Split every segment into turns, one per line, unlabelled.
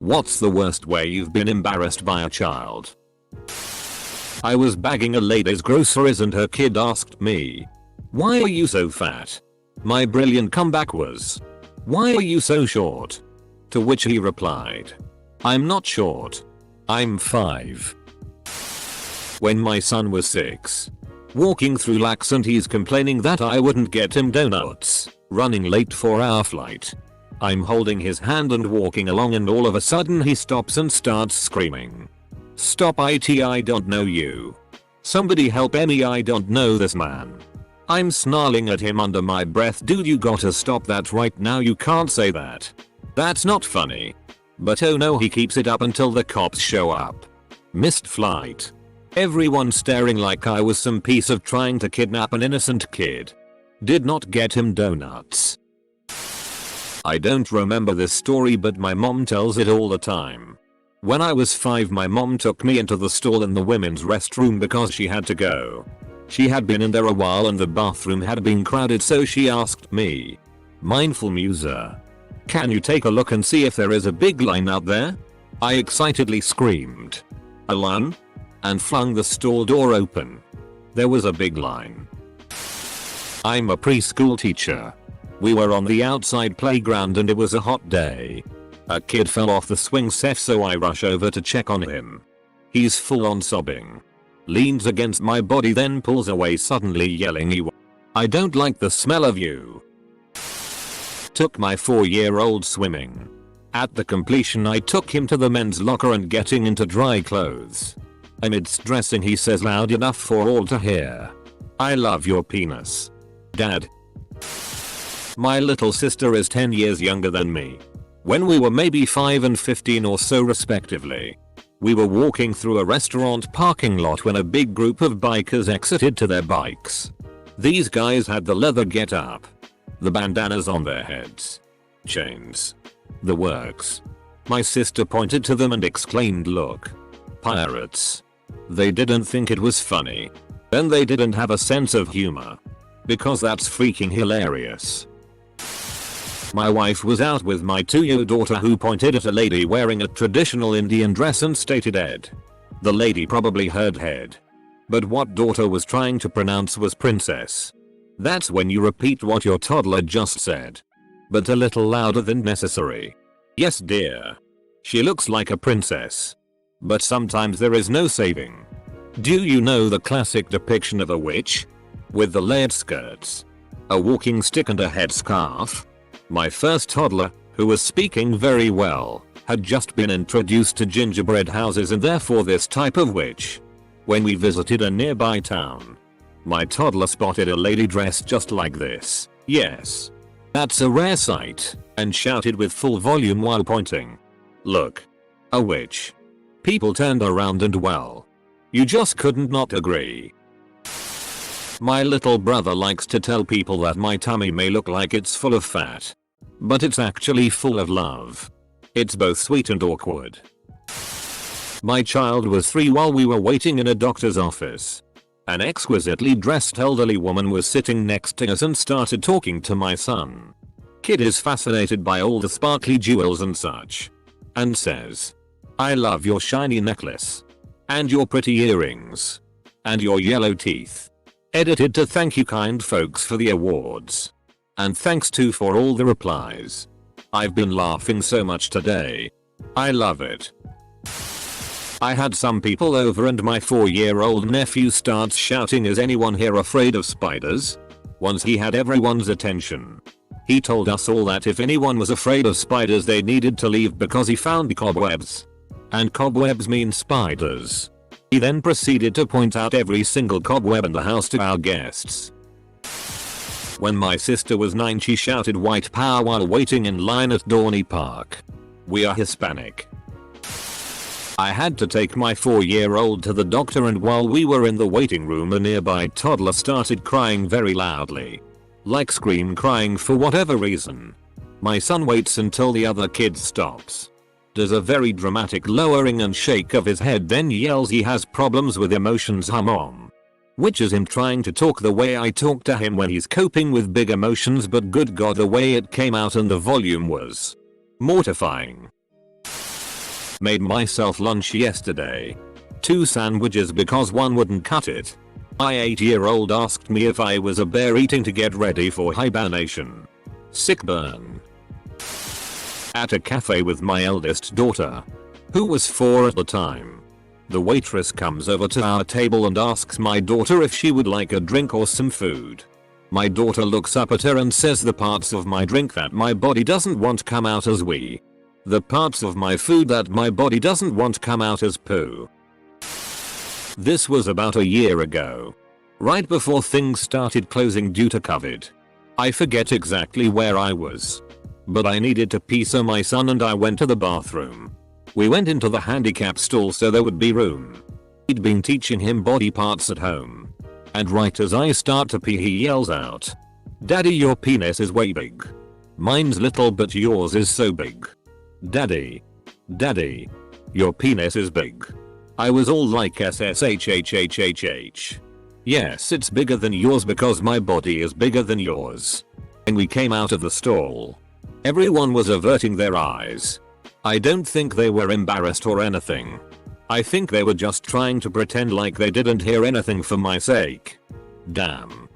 What's the worst way you've been embarrassed by a child? I was bagging a lady's groceries and her kid asked me, "Why are you so fat?" My brilliant comeback was, "Why are you so short?" To which he replied, "I'm not short. I'm 5. When my son was 6, walking through Lax, he's complaining that I wouldn't get him donuts, running late for our flight. I'm holding his hand and walking along and all of a sudden he stops and starts screaming, "Stop it, I don't know you. Somebody help me, I don't know this man." I'm snarling at him under my breath, "Dude, you gotta stop that right now, you can't say that. That's not funny." But oh no, he keeps it up until the cops show up. Missed flight. Everyone staring like I was some piece of trying to kidnap an innocent kid. Did not get him donuts. I don't remember this story, but my mom tells it all the time. When I was 5, my mom took me into the stall in the women's restroom because she had to go. She had been in there a while and the bathroom had been crowded, so she asked me, "Mindful muser, can you take a look and see if there is a big line out there?" I excitedly screamed, "A line?" and flung the stall door open. There was a big line. I'm a preschool teacher. We were on the outside playground and it was a hot day. A kid fell off the swing set, so I rush over to check on him. He's full on sobbing. Leans against my body, then pulls away suddenly yelling, "I don't like the smell of you." Took my 4-year-old swimming. At the completion I took him to the men's locker and getting into dry clothes. Amidst dressing he says loud enough for all to hear, "I love your penis, Dad." My little sister is 10 years younger than me. When we were maybe 5 and 15 or so respectively, we were walking through a restaurant parking lot when a big group of bikers exited to their bikes. These guys had the leather get up, the bandanas on their heads, chains, the works. My sister pointed to them and exclaimed, "Look, pirates." They didn't think it was funny. Then they didn't have a sense of humor. Because that's freaking hilarious. My wife was out with my 2-year-old daughter who pointed at a lady wearing a traditional Indian dress and stated Ed. The lady probably heard head. But what daughter was trying to pronounce was princess. That's when you repeat what your toddler just said. But a little louder than necessary. Yes dear. She looks like a princess. But sometimes there is no saving. Do you know the classic depiction of a witch? With the layered skirts, a walking stick and a headscarf? My first toddler, who was speaking very well, had just been introduced to gingerbread houses and therefore this type of witch. When we visited a nearby town, my toddler spotted a lady dressed just like this. Yes. That's a rare sight, and shouted with full volume while pointing, "Look. A witch." People turned around and well, you just couldn't not agree. My little brother likes to tell people that my tummy may look like it's full of fat, but it's actually full of love. It's both sweet and awkward. My child was 3 while we were waiting in a doctor's office. An exquisitely dressed elderly woman was sitting next to us and started talking to my son. Kid is fascinated by all the sparkly jewels and such. And says, "I love your shiny necklace. And your pretty earrings. And your yellow teeth." Edited to thank you kind folks for the awards. And thanks too for all the replies. I've been laughing so much today. I love it. I had some people over and my 4-year-old nephew starts shouting, "Is anyone here afraid of spiders?" Once he had everyone's attention. He told us all that if anyone was afraid of spiders they needed to leave because he found cobwebs. And cobwebs mean spiders. He then proceeded to point out every single cobweb in the house to our guests. When my sister was 9 she shouted "white power" while waiting in line at Dorney Park. We are Hispanic. I had to take my 4-year-old to the doctor and while we were in the waiting room a nearby toddler started crying very loudly. Like scream crying for whatever reason. My son waits until the other kid stops. Does a very dramatic lowering and shake of his head, then yells he has problems with emotions, mom. Which is him trying to talk the way I talk to him when he's coping with big emotions, but good god the way it came out and the volume was mortifying. Made myself lunch yesterday. 2 sandwiches because one wouldn't cut it. My 8-year-old asked me if I was a bear eating to get ready for hibernation. Sick burn. At a cafe with my eldest daughter, who was 4 at the time. The waitress comes over to our table and asks my daughter if she would like a drink or some food. My daughter looks up at her and says the parts of my drink that my body doesn't want come out as wee. The parts of my food that my body doesn't want come out as poo. This was about a year ago. Right before things started closing due to COVID. I forget exactly where I was. But I needed to pee, so my son and I went to the bathroom. We went into the handicap stall so there would be room. He'd been teaching him body parts at home. And right as I start to pee, he yells out, "Daddy, your penis is way big. Mine's little but yours is so big. Daddy. Daddy. Your penis is big." I was all like SSHHHHH. Yes, it's bigger than yours because my body is bigger than yours. When we came out of the stall, everyone was averting their eyes. I don't think they were embarrassed or anything. I think they were just trying to pretend like they didn't hear anything for my sake. Damn.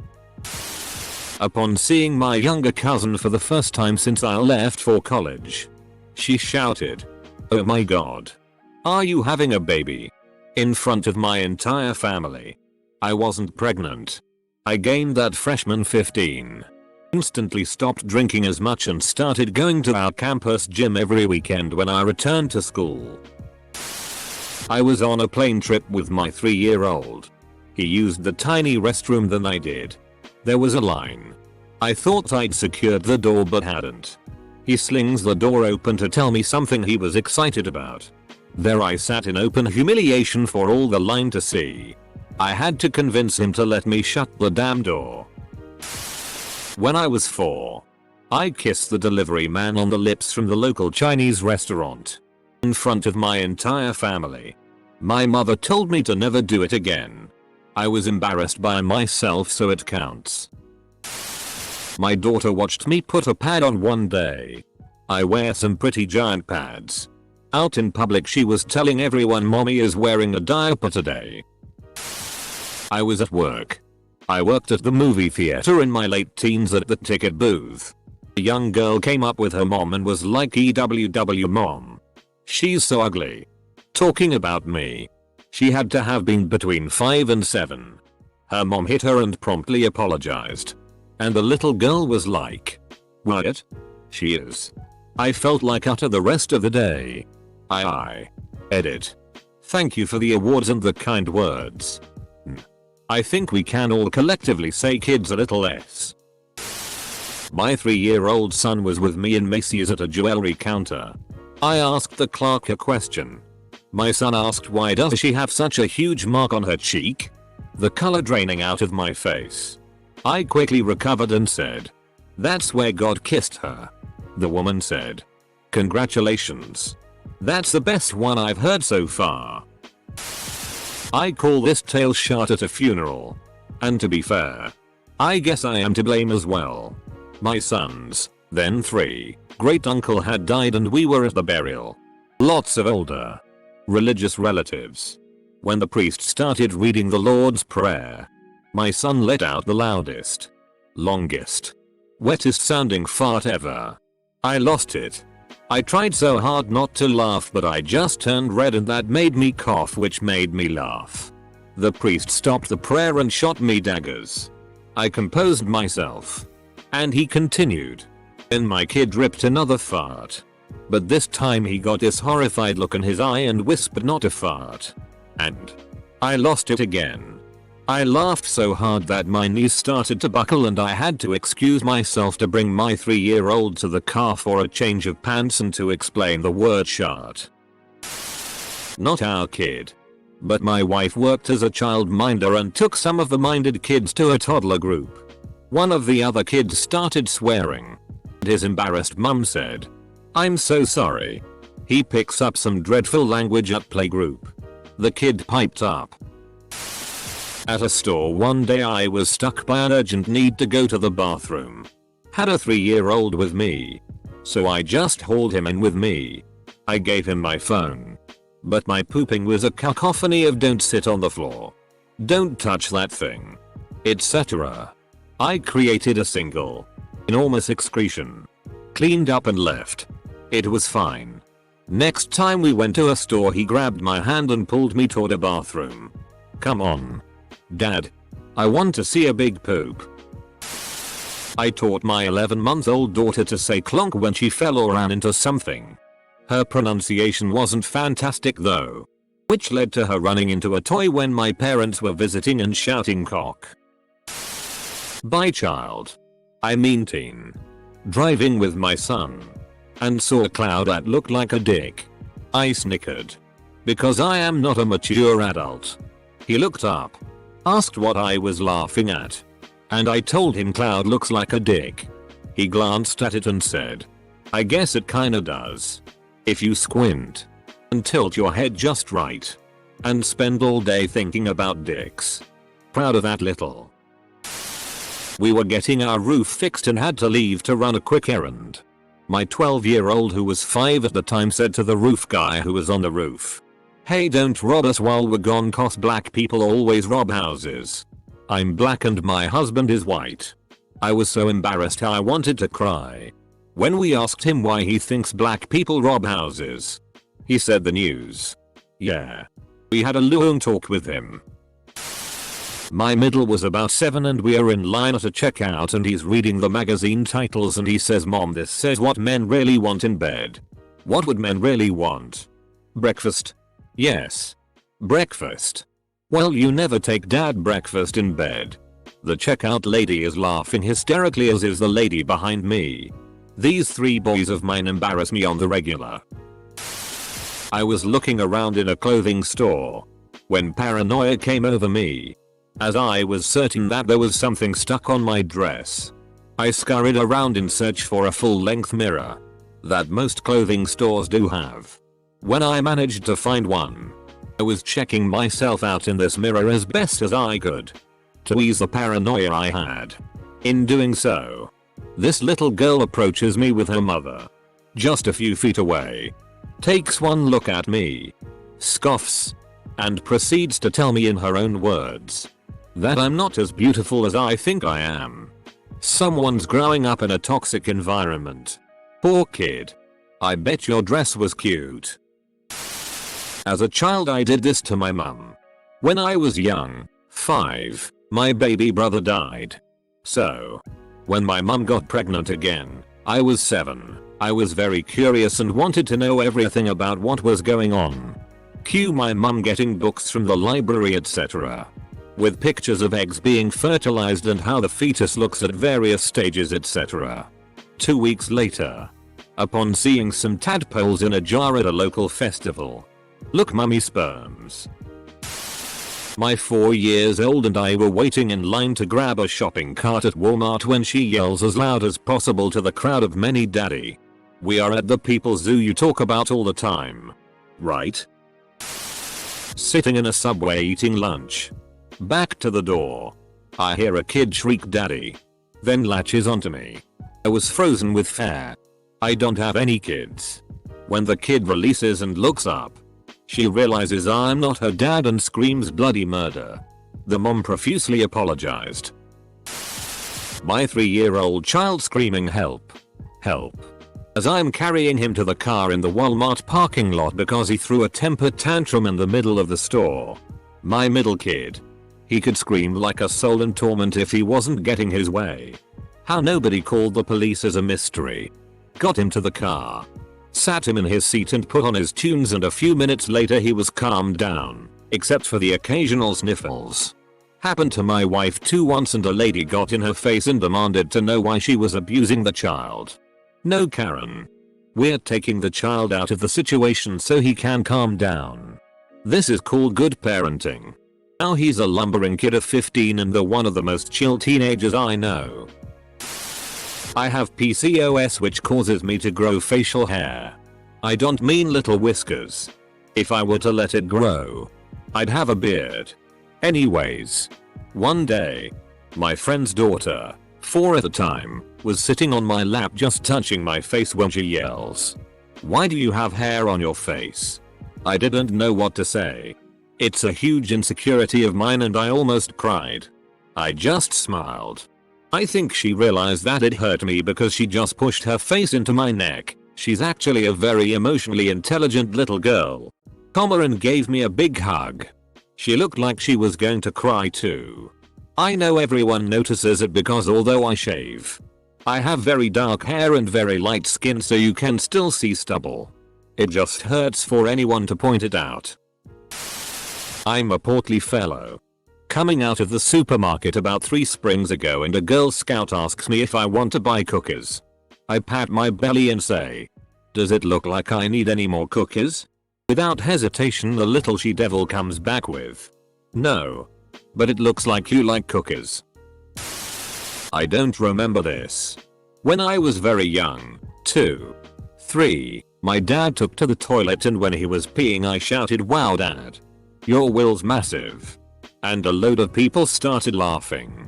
Upon seeing my younger cousin for the first time since I left for college, she shouted, "Oh my god. Are you having a baby?" in front of my entire family. I wasn't pregnant. I gained that freshman 15. Instantly stopped drinking as much and started going to our campus gym every weekend when I returned to school. I was on a plane trip with my 3-year-old. He used the tiny restroom than I did. There was a line. I thought I'd secured the door but hadn't. He slings the door open to tell me something he was excited about. There I sat in open humiliation for all the line to see. I had to convince him to let me shut the damn door. When I was 4, I kissed the delivery man on the lips from the local Chinese restaurant. In front of my entire family. My mother told me to never do it again. I was embarrassed by myself, so it counts. My daughter watched me put a pad on one day. I wear some pretty giant pads. Out in public she was telling everyone mommy is wearing a diaper today. I was at work. I worked at the movie theater in my late teens at the ticket booth. A young girl came up with her mom and was like, "EWW mom. She's so ugly." Talking about me. She had to have been between 5 and 7. Her mom hit her and promptly apologized. And the little girl was like, "What? She is." I felt like utter the rest of the day. I edit. Thank you for the awards and the kind words. I think we can all collectively say kids a little less. My 3-year-old son was with me in Macy's at a jewelry counter. I asked the clerk a question. My son asked, "Why does she have such a huge mark on her cheek?" The color draining out of my face. I quickly recovered and said, "That's where God kissed her." The woman said, "Congratulations. That's the best one I've heard so far." I call this tale short at a funeral. And to be fair, I guess I am to blame as well. My son's, then 3, great uncle had died and we were at the burial. Lots of older, religious relatives. When the priest started reading the Lord's Prayer, my son let out the loudest, longest, wettest sounding fart ever. I lost it. I tried so hard not to laugh, but I just turned red and that made me cough, which made me laugh. The priest stopped the prayer and shot me daggers. I composed myself. And he continued. Then my kid ripped another fart. But this time he got this horrified look in his eye and whispered, "Not a fart." And I lost it again. I laughed so hard that my knees started to buckle and I had to excuse myself to bring my 3-year-old to the car for a change of pants and to explain the word shart. Not our kid. But my wife worked as a child minder and took some of the minded kids to a toddler group. One of the other kids started swearing. And his embarrassed mum said, "I'm so sorry." He picks up some dreadful language at playgroup. The kid piped up. At a store one day I was stuck by an urgent need to go to the bathroom. Had a 3-year-old with me. So I just hauled him in with me. I gave him my phone. But my pooping was a cacophony of "don't sit on the floor," "don't touch that thing," etc. I created a single, enormous excretion. Cleaned up and left. It was fine. Next time we went to a store, he grabbed my hand and pulled me toward a bathroom. "Come on, Dad. I want to see a big poop." I taught my 11-month-old daughter to say clonk when she fell or ran into something. Her pronunciation wasn't fantastic though, which led to her running into a toy when my parents were visiting and shouting cock. By child, I mean teen. Driving with my son and saw a cloud that looked like a dick. I snickered because I am not a mature adult. He looked up, asked what I was laughing at, and I told him cloud looks like a dick. He glanced at it and said, "I guess it kinda does. If you squint and tilt your head just right and spend all day thinking about dicks." Proud of that little. We were getting our roof fixed and had to leave to run a quick errand. My 12-year-old, who was 5 at the time, said to the roof guy who was on the roof, "Hey, don't rob us while we're gone, 'cause black people always rob houses." I'm black and my husband is white. I was so embarrassed I wanted to cry. When we asked him why he thinks black people rob houses, he said the news. Yeah. We had a long talk with him. My middle was about 7 and we are in line at a checkout and he's reading the magazine titles and he says, "Mom, this says what men really want in bed." What would men really want? Breakfast? Yes. Breakfast. Well, you never take Dad breakfast in bed. The checkout lady is laughing hysterically, as is the lady behind me. These 3 boys of mine embarrass me on the regular. I was looking around in a clothing store when paranoia came over me, as I was certain that there was something stuck on my dress. I scurried around in search for a full-length mirror that most clothing stores do have. When I managed to find one, I was checking myself out in this mirror as best as I could to ease the paranoia I had. In doing so, this little girl approaches me with her mother, just a few feet away, takes one look at me, scoffs, and proceeds to tell me in her own words that I'm not as beautiful as I think I am. Someone's growing up in a toxic environment. Poor kid. I bet your dress was cute. As a child, I did this to my mum. When I was young, 5, my baby brother died. So, when my mum got pregnant again, I was 7. I was very curious and wanted to know everything about what was going on. Cue my mum getting books from the library, etc. with pictures of eggs being fertilized and how the fetus looks at various stages, etc. 2 weeks later, upon seeing some tadpoles in a jar at a local festival. Look, mummy sperms. My 4 years old and I were waiting in line to grab a shopping cart at Walmart when she yells as loud as possible to the crowd of many, "Daddy, we are at the People's Zoo you talk about all the time, right?" Sitting in a Subway eating lunch. Back to the door. I hear a kid shriek, "Daddy," then latches onto me. I was frozen with fear. I don't have any kids. When the kid releases and looks up, she realizes I'm not her dad and screams bloody murder. The mom profusely apologized. My 3-year-old child screaming, "Help! Help!" as I'm carrying him to the car in the Walmart parking lot because he threw a temper tantrum in the middle of the store. My middle kid. He could scream like a soul in torment if he wasn't getting his way. How nobody called the police is a mystery. Got him to the car, sat him in his seat and put on his tunes, and a few minutes later he was calmed down, except for the occasional sniffles. Happened to my wife too once, and a lady got in her face and demanded to know why she was abusing the child. No, Karen. We're taking the child out of the situation so he can calm down. This is called good parenting. Now he's a lumbering kid of 15 and one of the most chill teenagers I know. I have PCOS, which causes me to grow facial hair. I don't mean little whiskers. If I were to let it grow, I'd have a beard. Anyways, one day, my friend's daughter, 4 at the time, was sitting on my lap just touching my face when she yells, Why do you have hair on your face? I didn't know what to say. It's a huge insecurity of mine and I almost cried. I just smiled. I think she realized that it hurt me because she just pushed her face into my neck. She's actually a very emotionally intelligent little girl. And gave me a big hug. She looked like she was going to cry too. I know everyone notices it because although I shave, I have very dark hair and very light skin, so you can still see stubble. It just hurts for anyone to point it out. I'm a portly fellow. Coming out of the supermarket about 3 springs ago and a Girl Scout asks me if I want to buy cookies. I pat my belly and say, "Does it look like I need any more cookies?" Without hesitation the little she-devil comes back with, "No. But it looks like you like cookies." I don't remember this. When I was very young, 2, 3, my dad took to the toilet and when he was peeing I shouted, "Wow dad, your will's massive." And a load of people started laughing.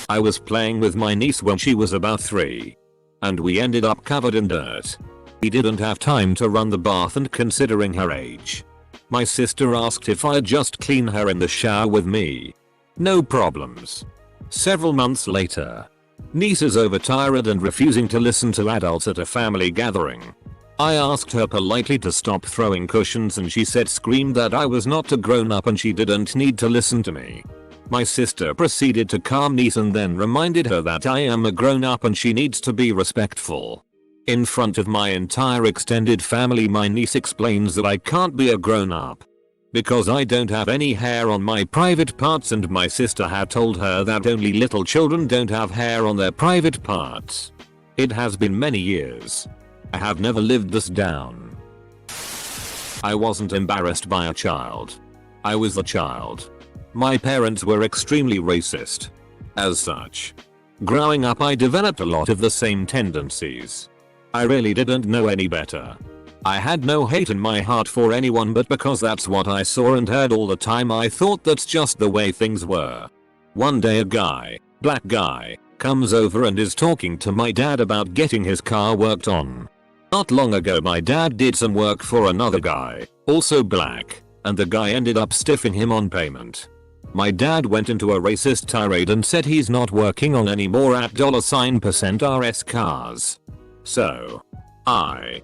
I was playing with my niece when she was about 3. And we ended up covered in dirt. We didn't have time to run the bath and considering her age, my sister asked if I'd just clean her in the shower with me. No problems. Several months later, niece is overtired and refusing to listen to adults at a family gathering. I asked her politely to stop throwing cushions and she screamed that I was not a grown up and she didn't need to listen to me. My sister proceeded to calm niece and then reminded her that I am a grown up and she needs to be respectful. In front of my entire extended family my niece explains that I can't be a grown up because I don't have any hair on my private parts and my sister had told her that only little children don't have hair on their private parts. It has been many years. I have never lived this down. I wasn't embarrassed by a child. I was the child. My parents were extremely racist. As such, growing up I developed a lot of the same tendencies. I really didn't know any better. I had no hate in my heart for anyone, but because that's what I saw and heard all the time I thought that's just the way things were. One day a black guy, comes over and is talking to my dad about getting his car worked on. Not long ago my dad did some work for another guy, also black, and the guy ended up stiffing him on payment. My dad went into a racist tirade and said he's not working on any more at $RS cars. So, I,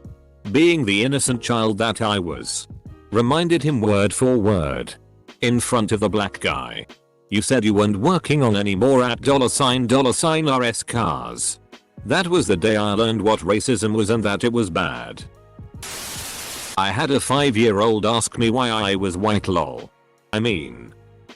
being the innocent child that I was, reminded him word for word, in front of the black guy. "You said you weren't working on any more at $RS cars." That was the day I learned what racism was and that it was bad. I had a 5-year-old ask me why I was white lol. I mean,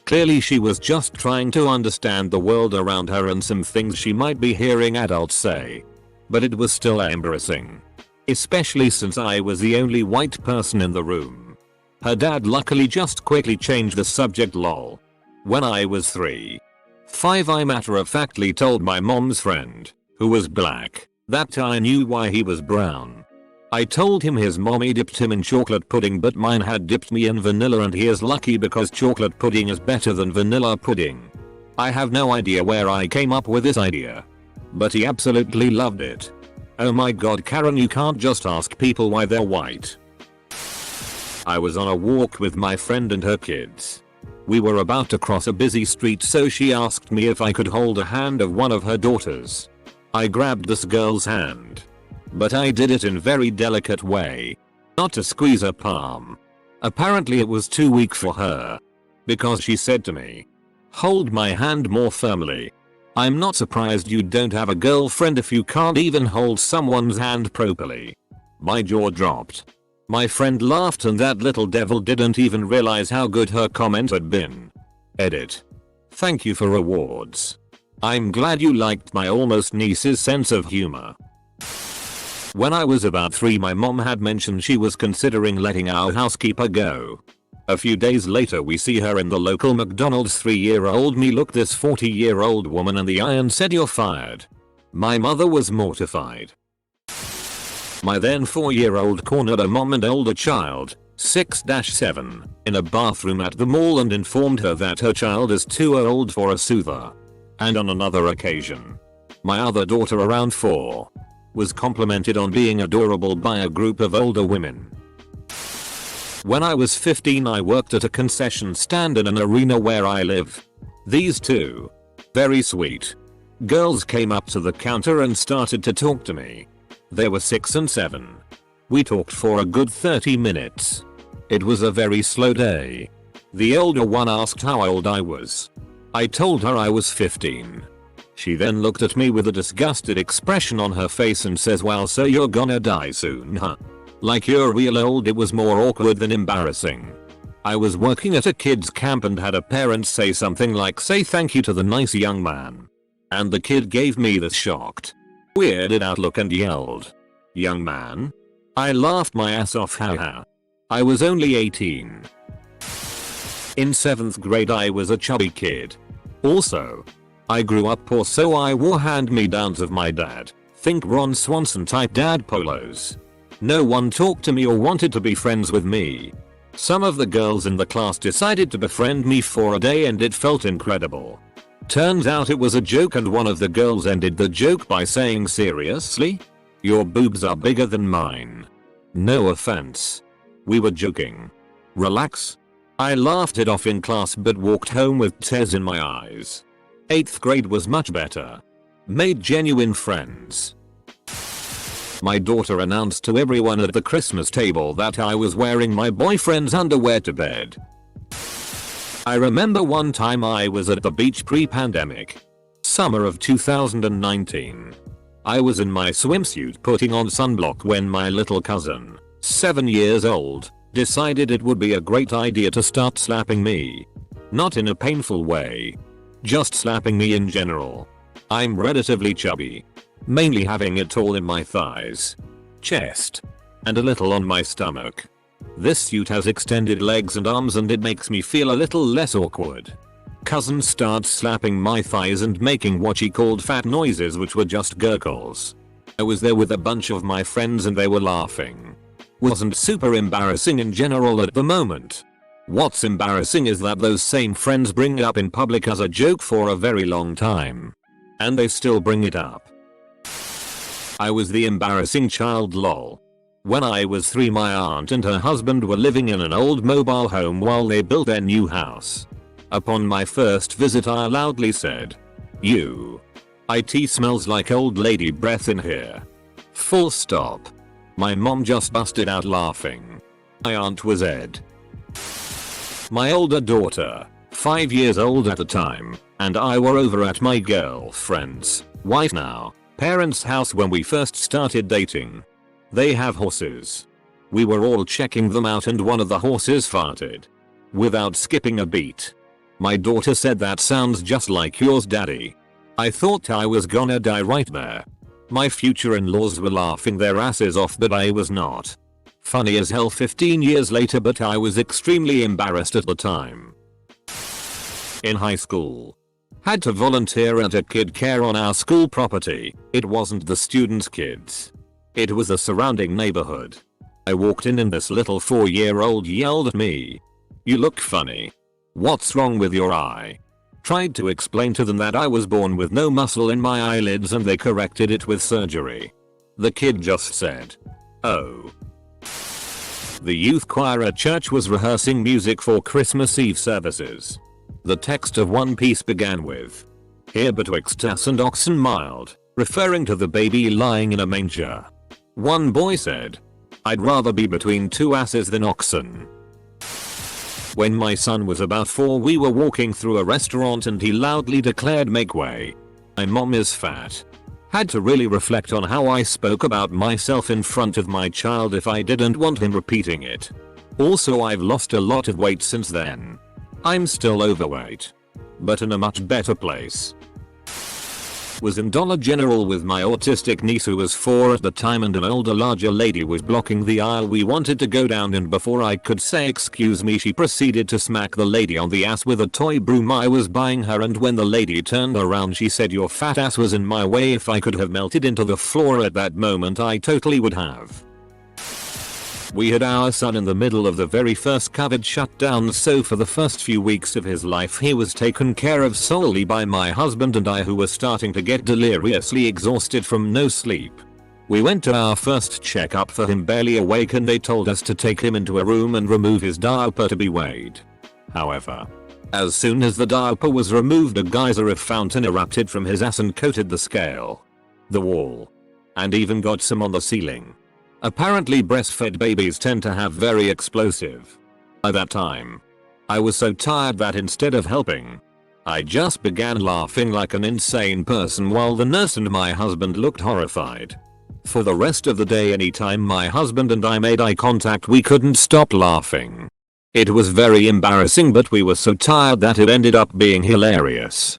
clearly she was just trying to understand the world around her and some things she might be hearing adults say. But it was still embarrassing. Especially since I was the only white person in the room. Her dad luckily just quickly changed the subject lol. When I was 3, 5 I matter-of-factly told my mom's friend, who was black, that I knew why he was brown. I told him his mommy dipped him in chocolate pudding but mine had dipped me in vanilla and he is lucky because chocolate pudding is better than vanilla pudding. I have no idea where I came up with this idea. But he absolutely loved it. Oh my god Karen, you can't just ask people why they're white. I was on a walk with my friend and her kids. We were about to cross a busy street so she asked me if I could hold a hand of one of her daughters. I grabbed this girl's hand. But I did it in a very delicate way. Not to squeeze her palm. Apparently it was too weak for her. Because she said to me, "Hold my hand more firmly." I'm not surprised you don't have a girlfriend if you can't even hold someone's hand properly. My jaw dropped. My friend laughed and that little devil didn't even realize how good her comment had been. Edit. Thank you for awards. I'm glad you liked my almost niece's sense of humor. When I was about 3 my mom had mentioned she was considering letting our housekeeper go. A few days later we see her in the local McDonald's. 3-year-old me looked this 40-year-old woman in the eye and said, "You're fired." My mother was mortified. My then 4-year-old cornered a mom and older child, 6-7, in a bathroom at the mall and informed her that her child is too old for a soother. And on another occasion, my other daughter around 4, Was complimented on being adorable by a group of older women. When I was 15 I worked at a concession stand in an arena where I live. These two very sweet girls came up to the counter and started to talk to me. They were 6 and 7. We talked for a good 30 minutes. It was a very slow day. The older one asked how old I was. I told her I was 15. She then looked at me with a disgusted expression on her face and says, "Well, so you're gonna die soon, huh? Like you're real old." It was more awkward than embarrassing. I was working at a kids camp and had a parent say something like, "Say thank you to the nice young man." And the kid gave me this shocked, weirded out look and yelled, "Young man?" I laughed my ass off, haha. I was only 18. In 7th grade I was a chubby kid. Also, I grew up poor, so I wore hand-me-downs of my dad. Think Ron Swanson type dad polos. No one talked to me or wanted to be friends with me. Some of the girls in the class decided to befriend me for a day and it felt incredible. Turns out it was a joke and one of the girls ended the joke by saying, "Seriously? Your boobs are bigger than mine." No offense. We were joking. Relax. I laughed it off in class but walked home with tears in my eyes. 8th grade was much better. Made genuine friends. My daughter announced to everyone at the Christmas table that I was wearing my boyfriend's underwear to bed. I remember one time I was at the beach pre-pandemic. Summer of 2019. I was in my swimsuit putting on sunblock when my little cousin, 7 years old, decided it would be a great idea to start slapping me. Not in a painful way. Just slapping me in general. I'm relatively chubby. Mainly having it all in my thighs, chest, and a little on my stomach. This suit has extended legs and arms and it makes me feel a little less awkward. Cousin starts slapping my thighs and making what she called fat noises, which were just gurgles. I was there with a bunch of my friends and they were laughing. Wasn't super embarrassing in general at the moment. What's embarrassing is that those same friends bring it up in public as a joke for a very long time. And they still bring it up. I was the embarrassing child, lol. When I was 3 my aunt and her husband were living in an old mobile home while they built their new house. Upon my first visit I loudly said, "It smells like old lady breath in here." Full stop. My mom just busted out laughing. My aunt was Ed. My older daughter, 5 years old at the time, and I were over at my girlfriend's, wife now, parents' house when we first started dating. They have horses. We were all checking them out and one of the horses farted. Without skipping a beat. My daughter said, "That sounds just like yours, daddy." I thought I was gonna die right there. My future in-laws were laughing their asses off but I was not. Funny as hell 15 years later, but I was extremely embarrassed at the time. In high school. Had to volunteer at a kid care on our school property. It wasn't the students' kids. It was the surrounding neighborhood. I walked in and this little 4-year-old yelled at me, "You look funny. What's wrong with your eye?" Tried to explain to them that I was born with no muscle in my eyelids and they corrected it with surgery. The kid just said, "Oh." The youth choir at church was rehearsing music for Christmas Eve services. The text of one piece began with, "Here betwixt ass and oxen mild," referring to the baby lying in a manger. One boy said, "I'd rather be between 2 asses than oxen." When my son was about 4 we were walking through a restaurant and he loudly declared, "Make way. My mom is fat." Had to really reflect on how I spoke about myself in front of my child if I didn't want him repeating it. Also, I've lost a lot of weight since then. I'm still overweight, but in a much better place. Was in Dollar General with my autistic niece who was 4 at the time and an older larger lady was blocking the aisle we wanted to go down, and before I could say excuse me she proceeded to smack the lady on the ass with a toy broom I was buying her, and when the lady turned around she said, "Your fat ass was in my way." If I could have melted into the floor at that moment I totally would have. We had our son in the middle of the very first COVID shutdown, so for the first few weeks of his life he was taken care of solely by my husband and I, who were starting to get deliriously exhausted from no sleep. We went to our first checkup for him barely awake and they told us to take him into a room and remove his diaper to be weighed. However, as soon as the diaper was removed, a geyser of fountain erupted from his ass and coated the scale, the wall, and even got some on the ceiling. Apparently breastfed babies tend to have very explosive. By that time, I was so tired that instead of helping, I just began laughing like an insane person while the nurse and my husband looked horrified. For the rest of the day, anytime my husband and I made eye contact, we couldn't stop laughing. It was very embarrassing, but we were so tired that it ended up being hilarious.